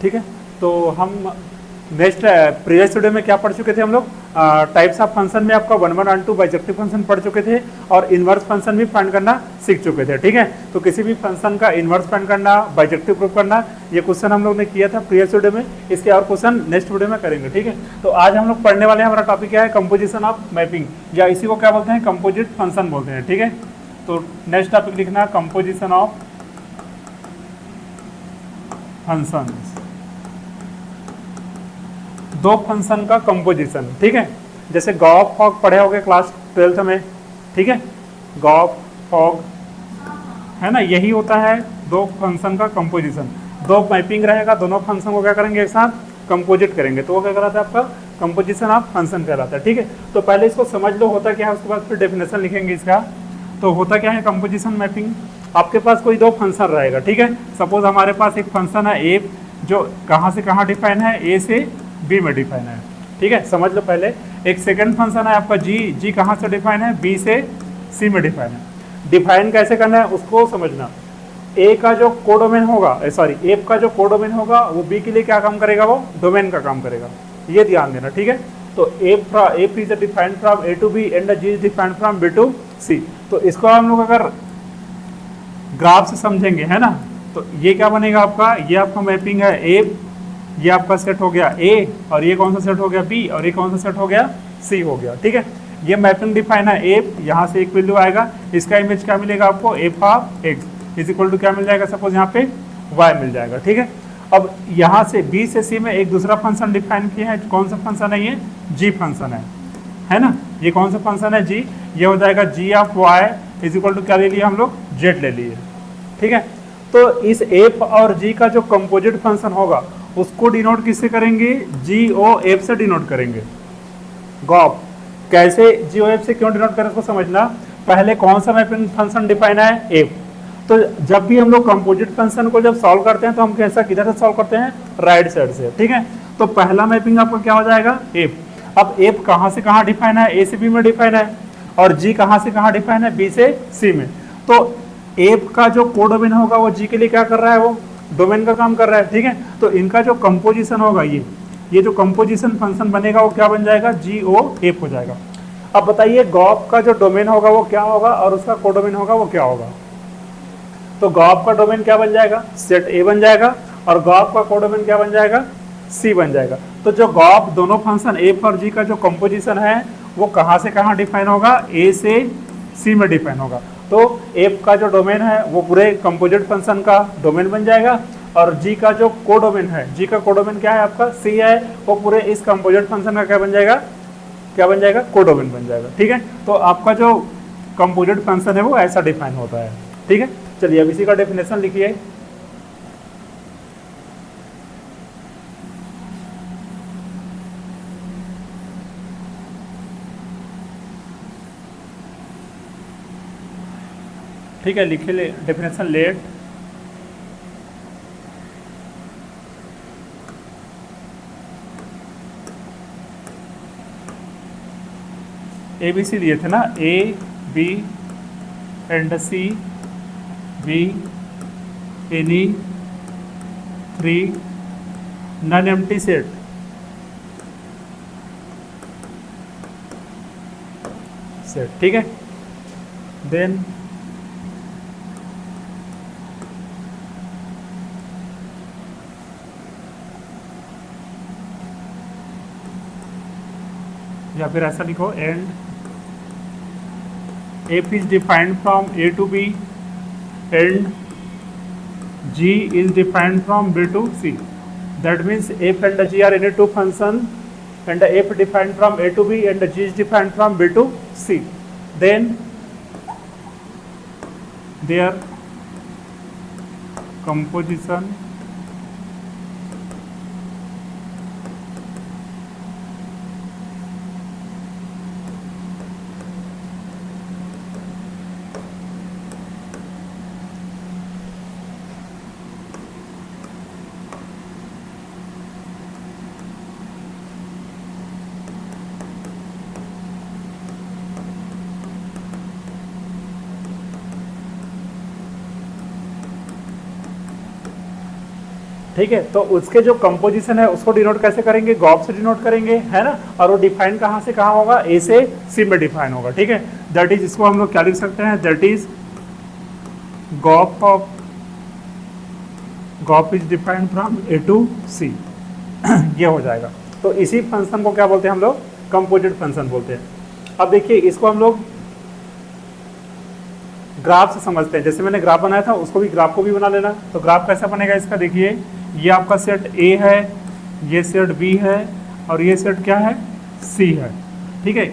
ठीक है। तो हम नेक्स्ट प्रीवियस वीडियो में क्या पढ़ चुके थे हम लोग, टाइप्स ऑफ फंक्शन में आपका 1 1 2 बाइजेक्टिव फंक्शन पढ़ चुके थे और इनवर्स फंक्शन भी फाइंड करना सीख चुके थे। ठीक है, तो किसी भी फंक्शन का इनवर्स फाइंड करना, बाइजेक्टिव प्रूफ करना, ये क्वेश्चन हम लोग ने किया था प्रीवियस वीडियो में। इसके और क्वेश्चन नेक्स्ट वीडियो में करेंगे। ठीक है, तो आज हम लोग पढ़ने वाले हैं, हमारा टॉपिक क्या है, कंपोजिशन ऑफ मैपिंग, या इसी को क्या बोलते हैं, कंपोजिट फंक्शन बोलते हैं। ठीक है, तो नेक्स्ट टॉपिक लिखना कंपोजिशन ऑफ फंक्शन, दो फंक्शन का कंपोजिशन। ठीक है, जैसे गॉफ फॉग पढ़े होगे क्लास 12th में। ठीक है, गॉफ फॉग है ना, यही होता है दो फंक्शन का कंपोजिशन। दो मैपिंग रहेगा, दोनों फंक्शन को क्या करेंगे, एक साथ कंपोजिट करेंगे, तो वो क्या कहलाता है, आपका कंपोजिशन ऑफ फंक्शन कहलाता है। ठीक है, तो पहले इसको समझ लो होता क्या है, उसके बाद फिर डेफिनेशन लिखेंगे इसका। तो होता क्या है कंपोजिशन मैपिंग, आपके पास कोई दो फंक्शन रहेगा। ठीक है, सपोज हमारे पास एक फंक्शन है ए, जो कहाँ से कहाँ डिफाइन है, ए से बी में डिफाइन है। ठीक है, समझ लो पहले। एक सेकंड फंक्शन है आपका जी, जी कहाँ से डिफाइन है, बी से सी में डिफाइन है। डिफाइन कैसे करना है उसको समझना। ए का जो कोडोमेन होगा, सॉरी एफ का जो कोडोमेन होगा वो बी के लिए क्या काम करेगा, वो डोमेन का काम करेगा, ये ध्यान देना। ठीक है, तो F is defined from A to B and ji is defined from B to C. तो इसको हम लोग अगर ग्राफ से समझेंगे, है ना, तो ये क्या बनेगा आपका, ये आपका मैपिंग है एफ, ये आपका सेट हो गया ए, और ये कौन सा सेट हो गया बी, और ये कौन सा सेट हो गया सी हो गया। ठीक है, ये मैपिंग डिफाइन है एफ, यहाँ से एक वैल्यू आएगा, इसका इमेज क्या मिलेगा आपको, f of x is equal to क्या मिल जाएगा, सपोज यहाँ पे वाई मिल जाएगा। ठीक है, अब यहाँ से बी से सी में एक दूसरा फंक्शन डिफाइन किया है, कौन सा फंक्शन है, ये जी फंक्शन है ना, ये कौन सा फंक्शन है, जी, ये हो जाएगा G of Y is equal to क्या ले लिए हम लोग, जेड ले लिए। ठीक है, तो इस एफ और जी का जो कंपोजिट फंक्शन होगा उसको डिनोट किससे करेंगे, जी ओ एफ से डिनोट करेंगे। गॉफ कैसे जी ओ एफ से क्यों डिनोट करें उसको समझना। पहले कौन सा मैपिंग फंक्शन डिफाइन है, एफ। तो जब भी हम लोग कंपोजिट फंक्शन को जब सॉल्व करते हैं तो हम कैसा किधर से सॉल्व करते हैं, राइट साइड से। ठीक है, तो पहला मैपिंग आपका क्या हो जाएगा, एफ। अब एफ कहाँ से कहाँ डिफाइन है, ए से बी में डिफाइन है, और जी कहाँ से कहाँ डिफाइन है, बी से सी में। तो एफ का जो कोडोमेन होगा वो जी के लिए क्या कर रहा है, वो डोमेन का काम कर रहा है। ठीक है, तो इनका जो कंपोजिशन होगा, ये जो कंपोजिशन फंक्शन बनेगा वो क्या बन जाएगा, जी ओ एफ हो जाएगा। अब बताइए गॉफ का जो डोमेन होगा वो क्या होगा और उसका कोडोमेन होगा वो क्या होगा। तो गॉफ का डोमेन क्या बन जाएगा, सेट ए बन जाएगा, और गॉफ का कोडोमेन क्या बन जाएगा, सी बन जाएगा। तो जो गॉफ दोनों फंक्शन एफ और जी का जो कंपोजिशन है वो कहाँ से कहाँ डिफाइन होगा, ए से सी में डिफाइन होगा। तो एफ का जो डोमेन है वो पूरे कंपोजिट फंक्शन का डोमेन बन जाएगा, और जी का जो कोडोमेन है, जी का कोडोमेन क्या है आपका, सी है, वो पूरे इस कंपोजिट फंक्शन का क्या बन जाएगा, कोडोमेन बन जाएगा। ठीक है, तो आपका जो कंपोजिट फंक्शन है वो ऐसा डिफाइन होता है। ठीक है, चलिए अब इसी का डेफिनेशन लिखिए। ठीक है, लिखिए definition, let A B C दिए थे ना, A B and C be any 3 non empty set. ठीक है, देन या फिर ऐसा लिखो, and f is defined from A to B and ji is defined from B to C. That means f and g are any two function and f defined from a to b and g is defined from b to c. Then their composition ठीक है। तो उसके जो composition है उसको denote कैसे करेंगे, Gauff से डिनोट करेंगे, है ना। और वो डिफाइन कहाँ से कहाँ होगा, ए से सी में डिफाइन होगा, ठीक है। दैट इज, इसको हम लोग क्या लिख सकते हैं, that is G of is defined from A to C. ये हो जाएगा। तो इसी फंक्शन को क्या बोलते हैं हम लोग, कंपोजिट फंक्शन बोलते हैं। अब देखिए इसको हम लोग ग्राफ से समझते हैं। जैसे मैंने ग्राफ बनाया था उसको भी, ग्राफ को भी बना लेना। तो ग्राफ कैसा बनेगा इसका, देखिए ये आपका सेट ए है, ये सेट बी है, और ये सेट क्या है, सी है, ठीक है।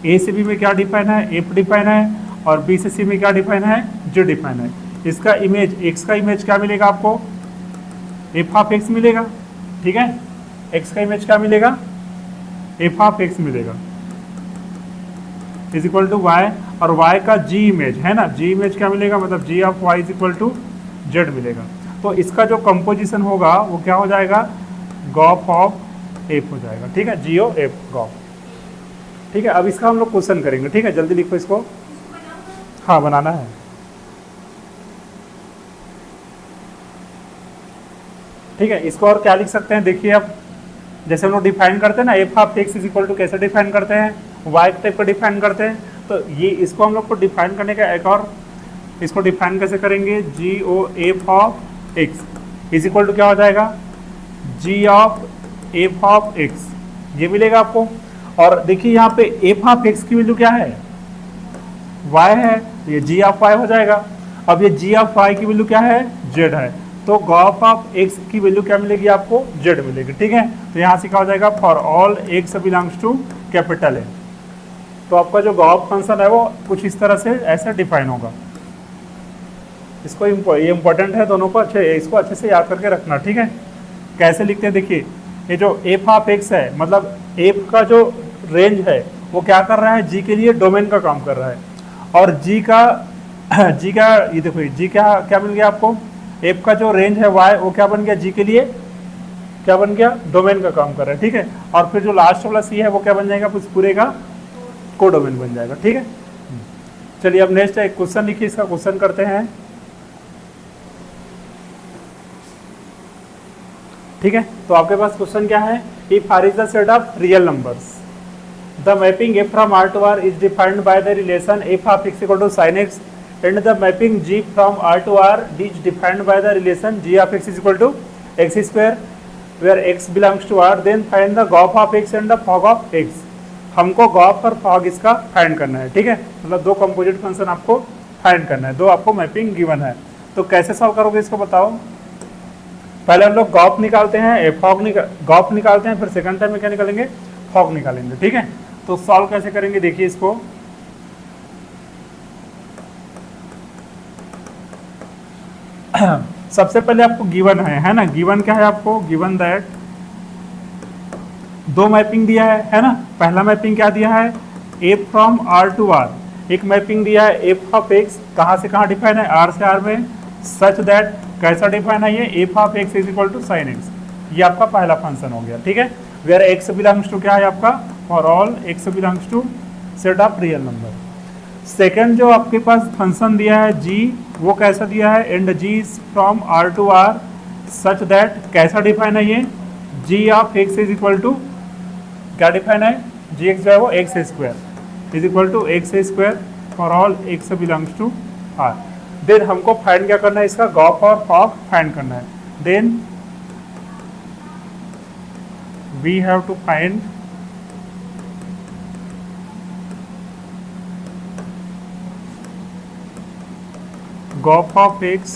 ए से बी में क्या डिफाइन है, एफ डिफाइन है, और बी से सी में क्या डिफाइन है, जे डिफाइन है। इसका इमेज, एक्स का इमेज क्या मिलेगा आपको, एफ ऑफ एक्स मिलेगा, ठीक है। एक्स का इमेज क्या मिलेगा, एफ ऑफ एक्स मिलेगा, इज इक्वल टू वाई, और वाई का जी इमेज है ना, जी इमेज क्या मिलेगा, मतलब G of Y is equal to Z मिलेगा। तो इसका जो कंपोजिशन होगा वो क्या हो जाएगा, गॉफ ऑफ एफ हो जाएगा, ठीक है, जी ओ एफ गॉफ, ठीक है। अब इसका हम लोग क्वेश्चन करेंगे, ठीक है, जल्दी लिखो इसको। हाँ बनाना है, ठीक है। इसको और क्या लिख सकते हैं, देखिए अब जैसे हम लोग डिफाइन करते हैं ना, f of x is equal to कैसे डिफाइन करते हैं, वाई टाइप का डिफाइन करते हैं। तो ये इसको हम लोग को डिफाइन करने का एक और, इसको डिफाइन कैसे करेंगे, G O F of x is equal to क्या हो जाएगा, G of F of x, ये मिलेगा आपको। और देखिए यहाँ पे एफ ऑफ एक्स की वैल्यू क्या है, वाई है, ये जी ऑफ वाई हो जाएगा। अब ये जी ऑफ वाई की वैल्यू क्या है, जेड है। तो गॉफ ऑफ एक्स की वैल्यू क्या मिलेगी आपको, जेड मिलेगी, ठीक है। तो यहाँ से क्या हो जाएगा, for all x belongs to capital A. तो आपका जो गॉफ फंक्शन है वो कुछ इस तरह से ऐसे डिफाइन होगा। इसको ये इंपॉर्टेंट है दोनों को, इसको अच्छे से याद करके रखना, ठीक है। कैसे लिखते हैं, देखिए ये जो एफ ऑफ एक्स है, मतलब एफ का जो रेंज है वो क्या कर रहा है, जी के लिए डोमेन का काम कर रहा है। और जी का ये देखो, जी क्या मिल गया आपको, एफ का जो रेंज है वाई, वो क्या बन गया, जी के लिए क्या बन गया, डोमेन का काम कर रहा है, ठीक है। और फिर जो लास्ट वाला सी है वो क्या बन जाएगा, उस पूरे का कोडोमेन बन जाएगा, ठीक है। चलिए अब नेक्स्ट एक क्वेश्चन लिखिए, इसका क्वेश्चन करते हैं, ठीक है। तो आपके पास क्वेश्चन क्या है, if R is the set of real numbers, the mapping f from R to R is defined by the relation f of x equal to sine x, and the mapping G from R to R is defined by the relation G of x is equal to x square where x belongs to R, then find the gop of x and the fog of x। हमको Gauff और fog इसका find करना है, ठीक है। मतलब दो composite function आपको फाइंड करना है, दो आपको मैपिंग गिवन है। तो कैसे सॉल्व करोगे इसको बताओ। पहले हम लोग गॉफ निकालते हैं, गॉफ निकालते हैं, फिर सेकंड टाइम में क्या निकालेंगे, फॉग निकालेंगे, ठीक है। तो सॉल्व कैसे करेंगे, देखिए इसको। सबसे पहले आपको गिवन है ना, गिवन क्या है आपको, गिवन दैट दो मैपिंग दिया है ना। पहला मैपिंग क्या दिया है, f from R to R, एक मैपिंग दिया है एफ ऑफ एक्स, कहाँ से कहाँ डिफाइन है, आर से आर में, सच दैट कैसा डिफाइन है ये, f of x is equal to sine x. ये आपका पहला फंक्शन हो गया, ठीक है। वेयर एक्स बिलोंग्स टू क्या है आपका, for all x belongs to set of real number. Second जो आपके पास फंक्शन दिया है जी, वो कैसा दिया है, and ji is from R to R such that, कैसा डिफाइन है ये, G of x is equal to क्या डिफाइन है, जी एक्स जो है वो X square is equal to X square for all x belongs to R. Then हमको find क्या करना है, इसका गॉफ और फॉग फाइंड करना है। Then we have to find gof of x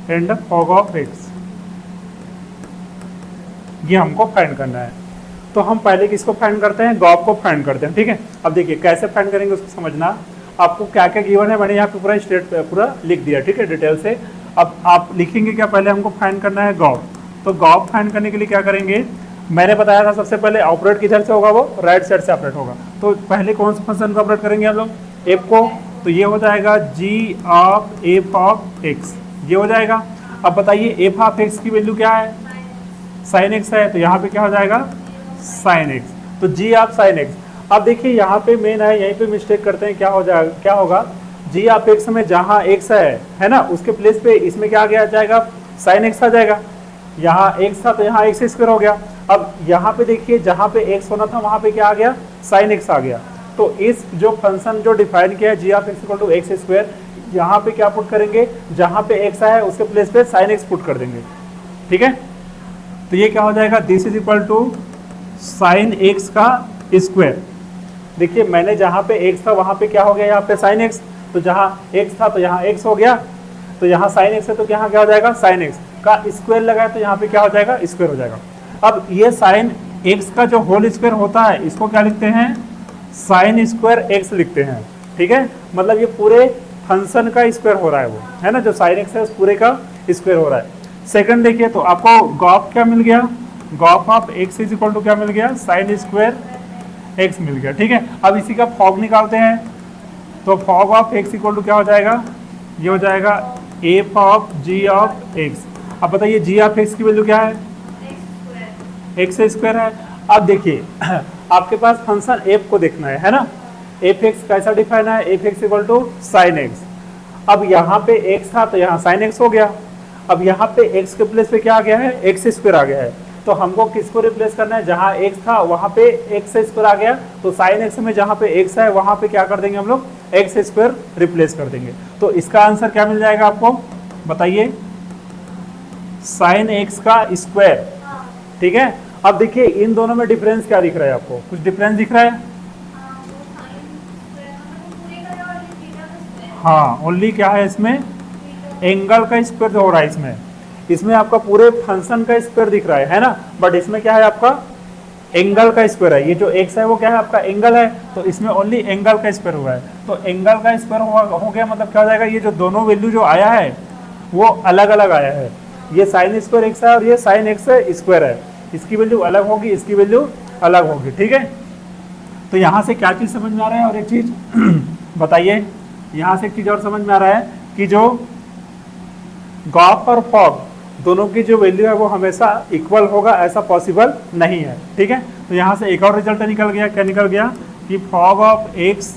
and fog of x, ये हमको फाइंड करना है। तो हम पहले किसको फाइंड करते हैं, गॉफ को फाइंड करते हैं, ठीक है। अब देखिए कैसे फाइंड करेंगे उसको समझना। आपको क्या क्या गिवन है मैंने यहाँ पे पूरा लिख दिया, ठीक है, डिटेल से। अब आप लिखेंगे क्या, पहले हमको फाइंड करना है गॉफ। तो गॉफ फाइंड करने के लिए क्या करेंगे, मैंने बताया था सबसे पहले ऑपरेट किधर से होगा, वो राइट साइड से ऑपरेट होगा। तो पहले कौन सा फंक्शन को ऑपरेट करेंगे हम लोग, एफ को। तो ये हो जाएगा G of F of x, ये हो जाएगा। अब बताइए एफ ऑफ एक्स की वैल्यू क्या है, साइन एक्स है, तो यहाँ पे क्या हो जाएगा, साइन एक्स। तो जी ऑफ साइन एक्स। अब देखिए यहाँ पे मेन है, यहीं पे मिस्टेक करते हैं, क्या हो जाएगा, क्या होगा, जी ऑफ एक्स में जहाँ एक्स है ना, उसके प्लेस पे इसमें क्या आ गया जाएगा, साइन एक्स आ जाएगा। यहाँ एक्स था तो यहाँ एक्स स्क्वायर हो गया। अब यहाँ पे देखिए जहाँ पे एक्स होना था वहाँ पे क्या आ गया, साइन एक्स आ गया। तो इस जो फंक्शन जो डिफाइन किया है G of x equal to X square, यहाँ पे क्या पुट करेंगे, जहाँ पे एक्स आया उसके प्लेस पे साइन एक्स पुट कर देंगे। ठीक है, तो ये क्या हो जाएगा, this is equal to sine x का स्क्वायर। देखिए मैंने जहाँ पे एक्स था वहाँ पे क्या हो गया, यहाँ पे साइन एक्स, तो जहाँ एक्स था तो यहाँ एक्स हो गया, तो यहाँ साइन एक्स है तो यहाँ क्या हो जाएगा, साइन एक्स का स्क्वायर लगाया तो यहाँ पे क्या हो जाएगा, स्क्वायर हो जाएगा। अब ये साइन एक्स का जो होल स्क्वायर होता है इसको क्या लिखते हैं, साइन स्क्वायर एक्स लिखते हैं। ठीक है, मतलब ये पूरे फंक्शन का स्क्वायर हो रहा है वो, है ना, जो साइन एक्स है उस पूरे का स्क्वायर हो रहा है। सेकंड देखिए तो आपको गॉफ क्या मिल गया, gof of x is equal to क्या मिल गया, साइन स्क्वायर एक्स मिल गया। ठीक है, अब इसी का फॉग निकालते हैं, तो fog of x equal to क्या हो जाएगा, ये हो जाएगा f of ji of x. अब बताइए जी ऑफ एक्स की वैल्यू क्या है, एक्स स्क्वायर है। अब देखिए आपके पास फंक्शन एफ को देखना है ना, एफ एक्स कैसा डिफाइन है, f x equal to sine x. अब यहाँ पे एक्स था तो यहाँ साइन एक्स हो गया। अब यहाँ पे एक्स के प्लेस पे क्या आ गया है, एक्स स्क्वायर आ गया है। तो हमको किसको रिप्लेस करना है, जहाँ एक्स था वहाँ पे एक्स स्क्वायर आ गया, तो साइन एक्स में जहाँ पे एक्स है वहाँ पे क्या कर देंगे हम लोग, एक्स स्क्वायर रिप्लेस कर देंगे। तो इसका आंसर क्या मिल जाएगा आपको, बताइए, साइन एक्स का स्क्वायर। ठीक है, अब देखिए इन दोनों में डिफरेंस क्या दिख रहा है आपको, कुछ डिफरेंस दिख रहा है, हाँ ओनली क्या है इसमें, एंगल का स्क्वायर हो रहा है इसमें, इसमें आपका पूरे फंक्शन का स्क्वायर दिख रहा है ना, बट इसमें क्या है आपका एंगल का स्क्वायर है। ये जो एक्स है वो क्या है आपका एंगल है, तो इसमें ओनली एंगल का स्क्वायर हुआ है। तो एंगल का स्क्वायर हो गया, मतलब क्या हो जाएगा, ये जो दोनों वैल्यू जो आया है वो अलग अलग आया है। ये साइन स्क्वायर एक्स है और ये साइन एक्स स्क्वायर है, इसकी वैल्यू अलग होगी, इसकी वैल्यू अलग होगी। ठीक है, तो यहाँ से क्या चीज़ समझ में आ रहा है, और एक चीज़ बताइए, यहाँ से एक चीज़ और समझ में आ रहा है कि जो गॉफ और फॉग दोनों की जो वैल्यू है वो हमेशा इक्वल होगा, ऐसा पॉसिबल नहीं है। ठीक है, तो यहाँ से एक और रिजल्ट निकल गया, क्या निकल गया कि fog of x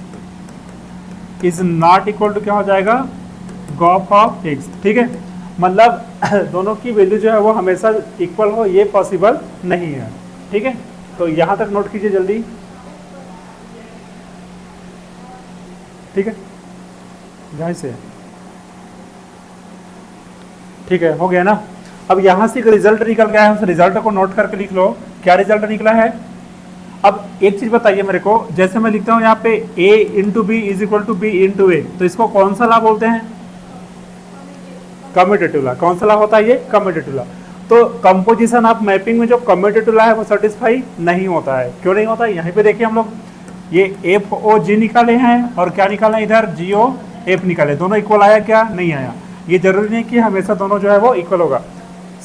is not equal to क्या हो जाएगा, गॉफ ऑफ एक्स। ठीक है, मतलब दोनों की वैल्यू जो है वो हमेशा इक्वल हो, ये पॉसिबल नहीं है। ठीक है, तो यहाँ तक नोट कीजिए जल्दी। ठीक है, ध्यान से, ठीक है, हो गया ना। अब यहाँ से एक रिजल्ट निकल गया है, उस रिजल्ट को नोट करके लिख लो, क्या रिजल्ट निकला है। अब एक चीज बताइए मेरे को, जैसे मैं लिखता हूँ यहाँ पे a into B is equal to B into A, तो इसको कौन सा लॉ बोलते हैं, कम्यूटेटिव लॉ। कौन सा लॉ होता है ये, कम्यूटेटिव लॉ। तो कंपोजिशन ऑफ मैपिंग में जो कम्यूटेटिव लॉ है वो सेटिस्फाई नहीं होता है। क्यों नहीं होता है, यहाँ पे देखिए हम लोग ये एफ ओ जी निकाले हैं और क्या निकाला है इधर, जी ओ एफ निकाले, दोनों इक्वल आया क्या, नहीं आया। ये जरूरी नहीं कि हमेशा दोनों जो है वो इक्वल होगा,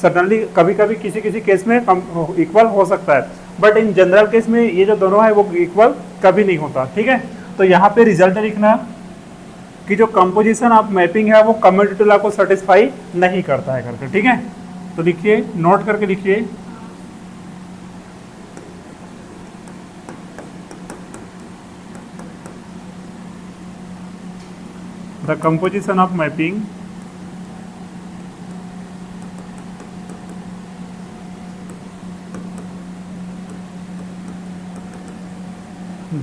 सडनली कभी कभी किसी किसी केस में इक्वल हो सकता है, बट इन जनरल केस में ये जो दोनों है वो इक्वल कभी नहीं होता। ठीक है, तो यहाँ पे रिजल्ट लिखना कि जो कंपोजिशन ऑफ मैपिंग है वो कम्यूटेटिव लॉ को सेटिस्फाई नहीं करता है करके। ठीक है, तो लिखिए, नोट करके लिखिए, the composition of mapping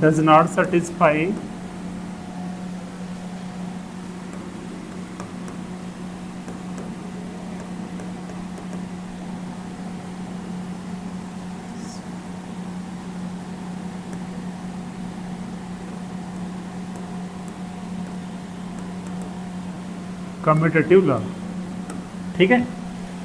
does not satisfy commutative law. ठीक है,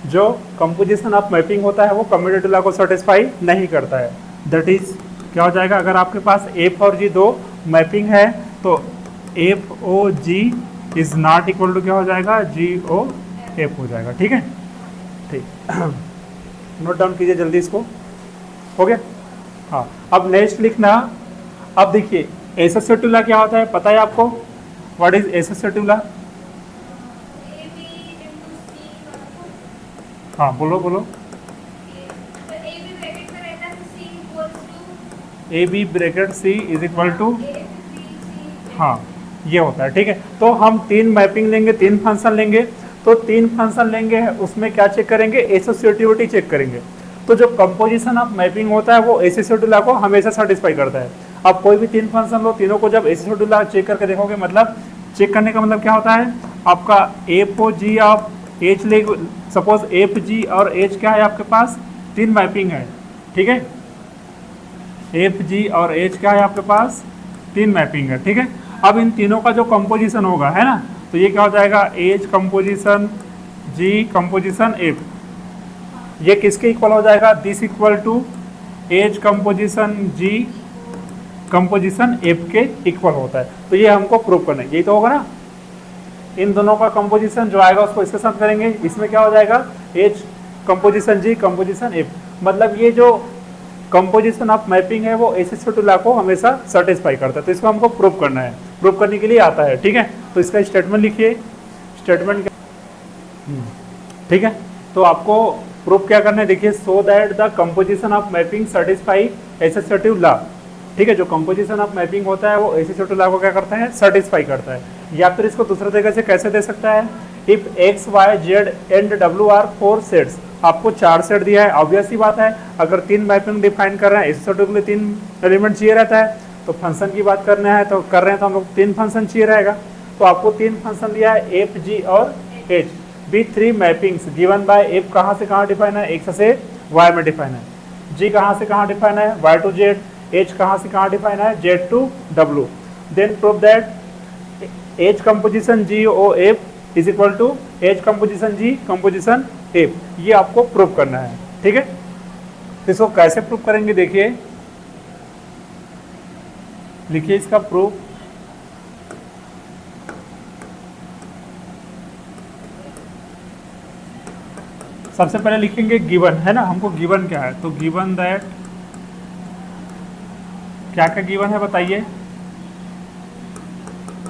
जो कंपोजिशन ऑफ मैपिंग होता है वो कम्यूटेटिव लॉ को सेटिस्फाई नहीं करता है। दैट इज क्या हो जाएगा, अगर आपके पास एफ और जी दो मैपिंग है तो f o g is not equal to क्या हो जाएगा, जी ओ एफ हो जाएगा। ठीक है, ठीक, नोट डाउन कीजिए जल्दी इसको, हो गया। हाँ, अब नेक्स्ट लिखना। अब देखिए एसोसिएटिव लॉ क्या होता है, पता है आपको, व्हाट इज एसोसिएटिव लॉ। हाँ बोलो बोलो, A B bracket C is equal to, हाँ ये होता है। ठीक है, तो हम तीन मैपिंग लेंगे, तीन फंक्शन लेंगे, तो 3 फंक्शन लेंगे, उसमें क्या चेक करेंगे, एसोसिएटिविटी चेक करेंगे। तो जो कंपोजिशन ऑफ मैपिंग होता है वो एसोसिएटिव लॉ को हमेशा सेटिस्फाई करता है। अब कोई भी 3 फंक्शन लो, तीनों को जब एसोसिएटिव लॉ चेक करके देखोगे, मतलब चेक करने का मतलब क्या होता है, आपका f o g of h ले, सपोज एफ जी और एच क्या है आपके पास, 3 मैपिंग है, ठीक है, एफ जी और एच क्या है आपके पास, 3 मैपिंग है, ठीक है। अब इन तीनों का जो कंपोजिशन होगा, है ना, तो ये क्या हो जाएगा, h composition g composition f, ये किसके इक्वल हो जाएगा, this equal to h composition g composition f के इक्वल होता है। तो ये हमको प्रूव करना है, यही तो होगा ना, इन दोनों का कंपोजिशन जो आएगा उसको इसके साथ करेंगे, इसमें क्या हो जाएगा, h composition g composition F, मतलब ये जो कंपोजिशन ऑफ मैपिंग है वो एसोसिएटिव लॉ को हमेशा सेटिस्फाई करता है। तो इसको हमको प्रूव करना है, प्रूव करने के लिए आता है, ठीक है। तो इसका स्टेटमेंट लिखिए, स्टेटमेंट ठीक है। तो आपको प्रूफ क्या करना है, देखिए, so that the composition of mapping satisfy associative law, ठीक है। जो कंपोजिशन ऑफ मैपिंग होता है वो एसोसिएटिव लॉ को क्या करता है, सेटिस्फाई करता है। या फिर इसको दूसरे तरीके से कैसे दे सकता है, if x y z and डब्ल्यू आर 4 सेट्स, आपको 4 सेट दिया है, ऑब्वियस ही बात है, अगर 3 मैपिंग डिफाइन कर रहे हैं, एसोसिएटिव के लिए 3 एलिमेंट चाहिए रहता है, तो फंक्शन की बात करना है तो कर रहे हैं तो हम लोग 3 फंक्शन चाहिए रहेगा। तो आपको 3 फंक्शन दिया है, एफ जी और h, be 3 mappings given by f कहाँ से कहाँ डिफाइन है, एक्स से वाई में डिफाइन है, जी कहाँ से कहाँ डिफाइन है, वाई टू जेड, एच कहाँ से कहाँ डिफाइन है, जेड टू डब्ल्यू। Then prove that h composition g O f is equal to h composition g composition f, ये आपको प्रूव करना है, ठीक है। तो इसको कैसे प्रूव करेंगे, देखिए, लिखिए इसका प्रूफ। सबसे पहले लिखेंगे गिवन, है ना, हमको गिवन क्या है, तो गिवन दैट, क्या क्या गिवन है बताइए,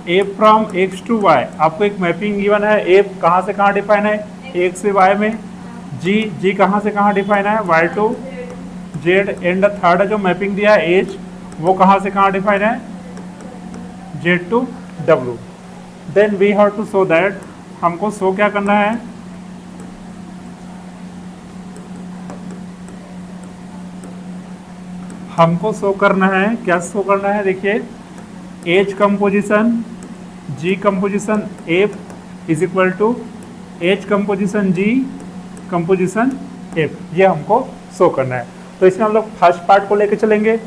ए फ्रॉम एक्स टू वाई, आपको एक मैपिंग गिवन है, ए कहाँ से कहाँ डिफाइन है, एक्स से वाई में, जी कहाँ से कहाँ डिफाइन है, y to z, and third जो मैपिंग दिया है एच, वो कहाँ से कहाँ डिफाइन है, जेड टू डब्ल्यू। Then we have to show that, हमको शो क्या करना है, हमको शो करना है, क्या शो करना है, देखिए, h composition g composition f is equal to h composition g composition f, ये हमको शो करना है। तो इसमें हम लोग फर्स्ट पार्ट को लेके चलेंगे,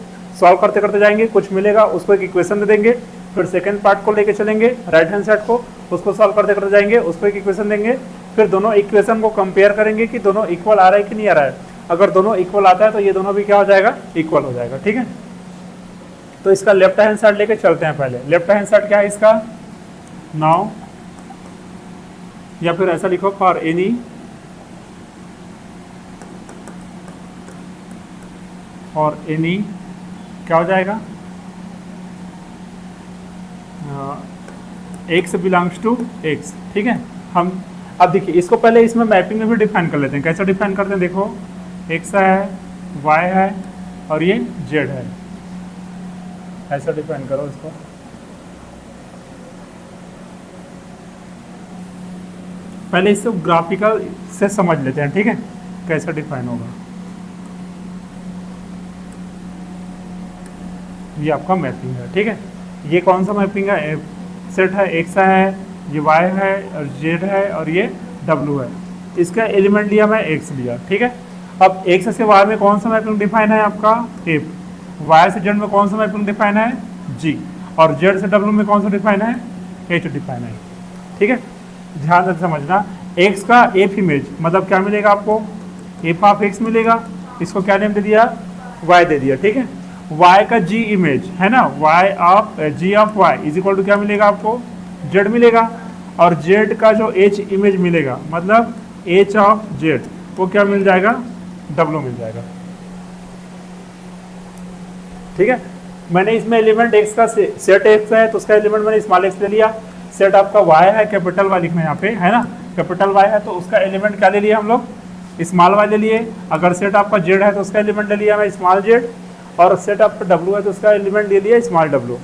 सॉल्व करते करते जाएंगे, कुछ मिलेगा उसको एक इक्वेशन दे देंगे, फिर सेकंड पार्ट को लेके चलेंगे राइट हैंड साइड को, उसको सॉल्व करते करते जाएंगे, उसको एक इक्वेशन देंगे, फिर दोनों इक्वेशन को कंपेयर करेंगे कि दोनों इक्वल आ रहा है कि नहीं आ रहा है। अगर दोनों इक्वल आता है तो ये दोनों भी क्या हो जाएगा, इक्वल हो जाएगा, ठीक है। तो इसका लेफ्ट हैंड साइड लेके चलते हैं, पहले लेफ्ट हैंड साइड क्या है इसका, नाउ, या फिर ऐसा लिखो, फॉर एनी क्या हो जाएगा, एक्स बिलोंग्स टू एक्स, ठीक है। हम अब देखिए इसको पहले इसमें मैपिंग में भी डिफाइन कर लेते हैं, कैसे डिफाइन करते हैं, देखो, एक्स है, वाई है और ये जेड है, ऐसा डिफाइन करो इसको। पहले इसको ग्राफिकल से समझ लेते हैं, ठीक है, कैसे डिफाइन होगा। ये आपका मैपिंग है, ठीक है। ये कौन सा मैपिंग है, सेट है, एक्स है, ये वाई है और जेड है और ये डब्ल्यू है। इसका एलिमेंट लिया मैं एक्स लिया, ठीक है। अब एक्स से वाई में कौन सा मैपिंग डिफाइन है आपका, एफ, वाई से जेड में कौन सा मैपिंग डिफाइन है, जी, और जेड से डब्ल्यू में कौन सा डिफाइन है, एच डिफाइन है, ठीक है। ध्यान से समझना, एक्स का एफ इमेज मतलब क्या मिलेगा आपको, एफ ऑफ एक्स मिलेगा, इसको क्या नेम दे दिया, वाई दे दिया, ठीक है। वाई का जी इमेज है ना, y of ji of Y is equal to क्या मिलेगा आपको, जेड मिलेगा, और जेड का जो एच इमेज मिलेगा मतलब एच ऑफ जेड, वो क्या मिल जाएगा, डब्ल्यू मिल जाएगा, ठीक है। मैंने इसमें एलिमेंट एक्स का सेट एक्स है तो उसका एलिमेंट मैंने स्मॉल एक्स ले लिया, सेट आपका वाई है, कैपिटल वाई लिखना है यहाँ पे, है ना, कैपिटल वाई है तो उसका एलिमेंट क्या ले लिया हम लोग, स्मॉल वाई ले लिए। अगर सेट आपका जेड है तो उसका एलिमेंट ले लिया मैं स्मॉल जेड, और सेट आपका डब्ल्यू है तो उसका एलिमेंट ले लिया स्मॉल डब्ल्यू।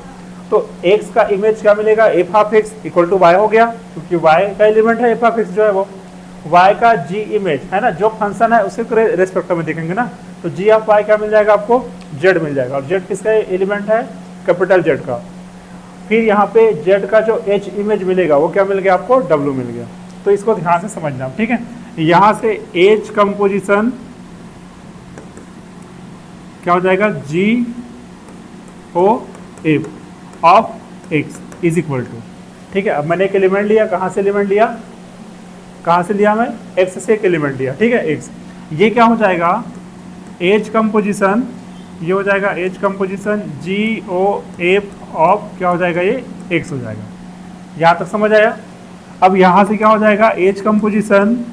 तो x का इमेज क्या मिलेगा, f of x equal to y हो गया, क्योंकि y का एलिमेंट है एफ ऑफ एक्स जो है वो, y का g इमेज है ना, जो फंक्शन है उसके रेस्पेक्ट में देखेंगे ना, तो g ऑफ y क्या मिल जाएगा आपको, z मिल जाएगा, और z किसका एलिमेंट है, कैपिटल Z का। फिर यहाँ पे z का जो h इमेज मिलेगा वो क्या मिल गया आपको, w मिल गया। तो इसको ध्यान से समझना, ठीक है। यहाँ से h कंपोजिशन क्या हो जाएगा, G O F of x is equal to, ठीक है। अब मैंने एक एलिमेंट लिया, कहाँ से एलिमेंट लिया, कहाँ से लिया मैं, एक्स से एक एलिमेंट लिया, ठीक है, एक्स। ये क्या हो जाएगा, एज कंपोजिशन, ये हो जाएगा h composition g O F of क्या हो जाएगा, ये एक्स हो जाएगा। यहाँ तक समझ आया। अब यहाँ से क्या हो जाएगा, एज कंपोजिशन,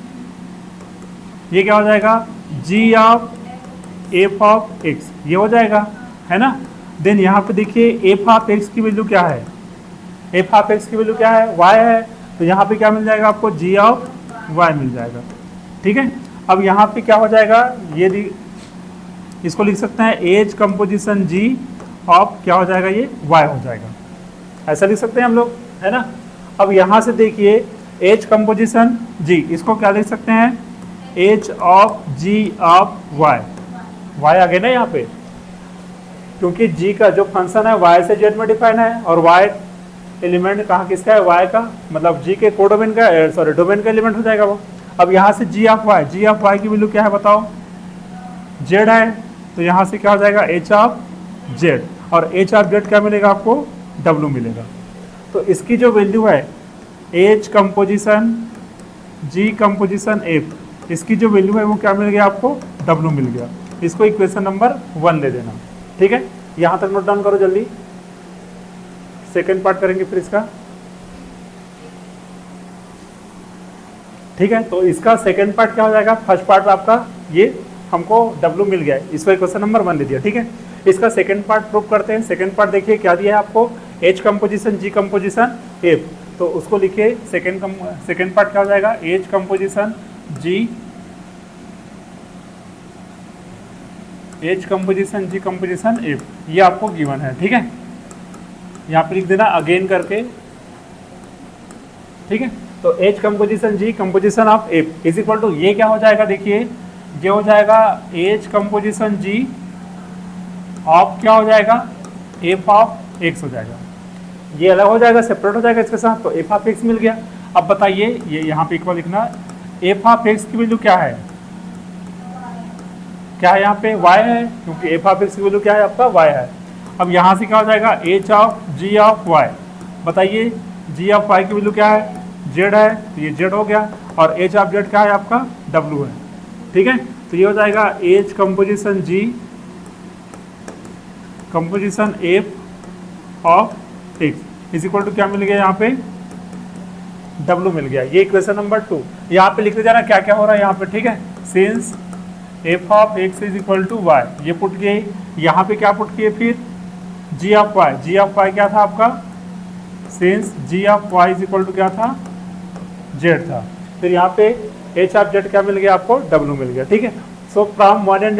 ये क्या हो जाएगा, G of F of x, ये हो जाएगा, है ना। देन यहाँ पे देखिए एफ ऑफ एक्स की वैल्यू क्या है, एफ ऑफ एक्स की वैल्यू क्या है, वाई है, तो यहाँ पे क्या मिल जाएगा आपको, जी ऑफ वाई मिल जाएगा, ठीक है। अब यहाँ पे क्या हो जाएगा, ये इसको लिख सकते हैं एज कंपोजिशन जी ऑफ क्या हो जाएगा, ये वाई हो जाएगा, ऐसा लिख सकते हैं हम लोग, है ना। अब यहाँ से देखिए एज कंपोजिशन जी, इसको क्या लिख सकते हैं, H of ji of Y, Y आ गया ना यहाँ पे, क्योंकि जी का जो फंक्शन है वाई से जेड में डिफाइन है, और वाई एलिमेंट कहाँ किसका है, वाई का, मतलब जी के कोडोमेन का, सॉरी डोमेन का एलिमेंट हो जाएगा वो। अब यहाँ से जी ऑफ वाई की वैल्यू क्या है बताओ, जेड है, तो यहाँ से क्या हो जाएगा, एच ऑफ जेड, और एच ऑफ जेड क्या मिलेगा आपको, डब्ल्यू मिलेगा। तो इसकी जो वैल्यू है H composition g composition F, इसकी जो वैल्यू है वो क्या मिल गया आपको, डब्ल्यू मिल गया। इसको इक्वेशन नंबर 1 ले देना, ठीक है। यहाँ तक नोट डाउन करो जल्दी, सेकेंड पार्ट करेंगे फिर इसका, ठीक है। तो इसका सेकेंड पार्ट क्या हो जाएगा, फर्स्ट पार्ट आपका ये हमको W मिल गया है, इसको इक्वेशन नंबर 1 ले दिया, ठीक है। इसका सेकेंड पार्ट प्रूव करते हैं। सेकेंड पार्ट देखिए क्या दिया है आपको, H composition g composition F, तो उसको लिखिए सेकेंड पार्ट क्या हो जाएगा, एच कंपोजिशन जी, H composition g composition f, ये आपको गिवन है, ठीक है। यहाँ पे लिख देना अगेन करके, ठीक है। तो h composition g composition of f is equal to, ये क्या हो जाएगा, देखिए ये हो जाएगा एच कंपोजिशन जी ऑफ क्या हो जाएगा, एफ ऑफ एक्स हो जाएगा, ये अलग हो जाएगा, सेपरेट हो जाएगा इसके साथ, तो एफ ऑफ एक्स मिल गया। अब बताइए ये यहाँ पे इक्वल लिखना, एफ ऑफ एक्स की वैल्यू क्या है, क्या है यहाँ पे, y है, क्योंकि एफ ऑफ एक्स की वैल्यू क्या है आपका, y है। अब यहाँ से क्या हो जाएगा, h of ji of y, बताइए जी ऑफ वाई की वैल्यू क्या है, z है, तो ये z हो गया, और एच ऑफ z क्या है आपका, w है, ठीक है। तो ये हो जाएगा h composition g composition f of x is equal to क्या मिल गया यहाँ पे, W मिल गया। ये इक्वेशन नंबर 2, यहाँ पे लिखते जाना क्या क्या हो रहा है यहाँ पे, ठीक है। Since f of x is equal to y, ये पुट किए, यहाँ पे क्या पुट किए, फिर जी ऑफ वाई क्या था आपका, since g of Y is equal to क्या था, जेड था। फिर यहाँ पे एच ऑफ जेड क्या मिल गया आपको, W मिल गया, ठीक है। सो फ्रॉम 1 and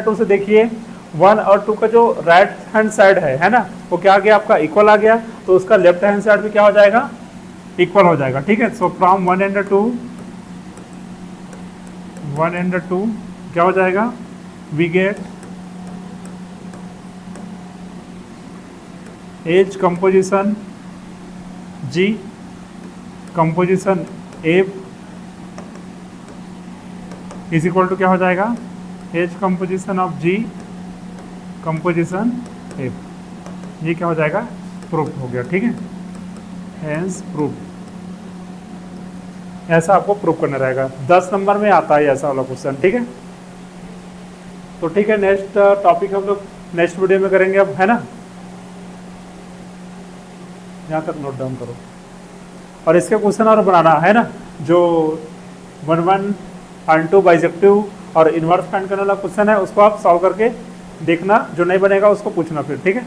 2 से देखिए 1 और 2 का जो राइट हैंड साइड है ना, वो क्या आ गया आपका, इक्वल आ गया, तो उसका लेफ्ट हैंड साइड भी क्या हो जाएगा, इक्वल हो जाएगा, ठीक है। सो फ्रॉम 1 and 2 क्या हो जाएगा, we get h composition g composition f is equal to क्या हो जाएगा, h composition of g composition f, ये क्या हो जाएगा, प्रूफ हो गया, ठीक है। हेंस प्रूफ, ऐसा आपको प्रूफ करना रहेगा, 10 नंबर में आता है ऐसा वाला क्वेश्चन, ठीक है। तो ठीक है, नेक्स्ट टॉपिक हम लोग नेक्स्ट वीडियो में करेंगे अब, है ना। यहाँ तक नोट डाउन करो, और इसके क्वेश्चन और बनाना है ना, जो 1 1 2 बाइजेक्टिव और इन्वर्स फाइंड करने वाला क्वेश्चन है, उसको आप सॉल्व करके देखना, जो नहीं बनेगा उसको पूछना फिर, ठीक है।